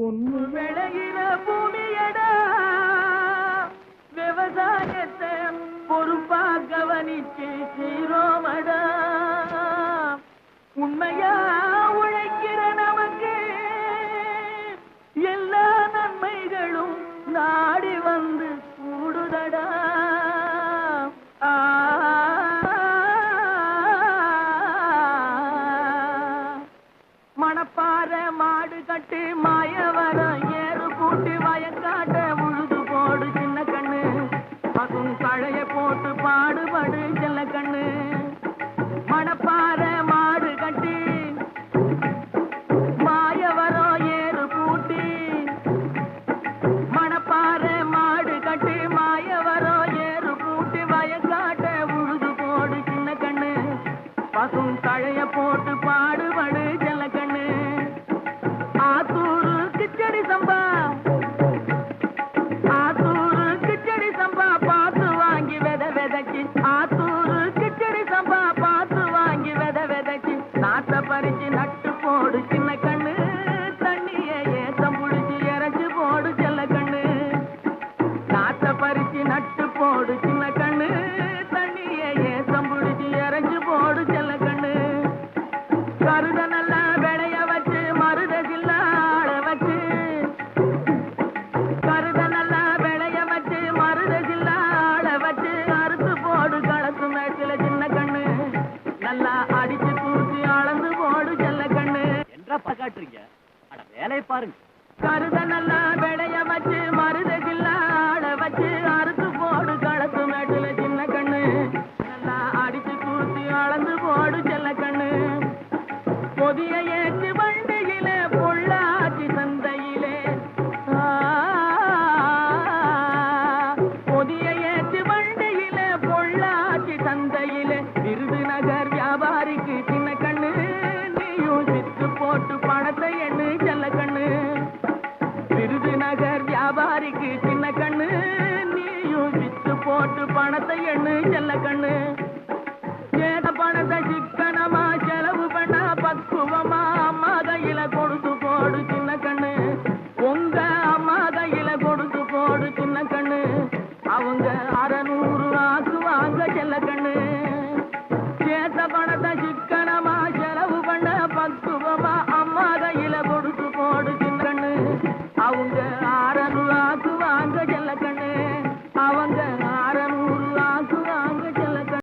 பொண்ணு விளையிற பூமியடா, விவசாயத்தை பொறுப்பா கவனிச்சு சீரோமடா. உண்மையா உழைக்கிற நமக்கு எல்லா நன்மைகளும் நாடி வந்து கூடுதடா. மணப்பாற மாடு கட்டு மாயவரம் ஏறு கூட்டி வயக்காட்ட உழுது போடு சின்ன கண்ணு, அதுவும் கழைய போட்டு பாடுபடு செல்ல கண்ணு. மணப்பாற மாடு கட்டி மாயவரம் ஏறு கூட்டி, மணப்பாற மாடு கட்டி மாயவரம் ஏறு கூட்டி வயக்காட்ட உழுது போடு சின்ன கண்ணு, பசும் கழைய போட்டு பாடுபடு செல்ல கண்ணு. ஆத்தூரு கிச்சடி சம்பா, ஆத்தூரு கிச்சடி சம்பா பார்த்து வாங்கி வித விதைச்சு, ஆத்தூரு கிச்சடி சம்பா பார்த்து வாங்கி வித விதைச்சு, நாட்டை பறிச்சு நட்டு போடு சின்ன கண்ணு, தண்ணிய ஏத்தம் புடிச்சு இறச்சி போடு செல்ல கண்ணு. நாட்டை பறிச்சு நட்டு போடு சின்ன கண்ணு, தண்ணிய ஏத்தம் புடிச்சு இறச்சி போடு செல்ல கண்ணு. கருத நல்லா விளைய வச்சு மருத சில்லாள வச்சு, கருத நல்லா விளைய வச்சு மருத சில்லாள வச்சு, அறுத்து போடு களத்து மேட்டில சின்ன கண்ணு, நல்லா அடிச்சு தூக்கி அளந்து போடு செல்ல கண்ணு. என்றா காட்டுறீங்க, அட வேலையை பாருங்க. கருத நல்லா விளைய வச்சு மருத சில்லாள வச்சு, அறுத்து போடு களத்து மேட்டில சின்ன கண்ணு, நல்லா அடிச்சு தூக்கி அளந்து போடு செல்ல கண்ணு. பொதிய ஏற்று வண்டியிலே பொள்ளாச்சி சந்தையிலே, பொதிய ஏற்று வண்டியிலே பொள்ளாச்சி சந்தையிலே, விருதுநகர் வியாபாரிக்கு சின்ன கண்ணு, நீயும் வித்து போட்டு பணத்தை எண்ணு செல்ல கண்ணு. விருதுநகர் வியாபாரிக்கு சின்ன கண்ணு, நீயும் வித்து போட்டு பணத்தை எண்ணு செல்ல கண்ணு. ஏத பணத்தை சிக்கனமா செலவு பண்ண பக்குவமா அம்மா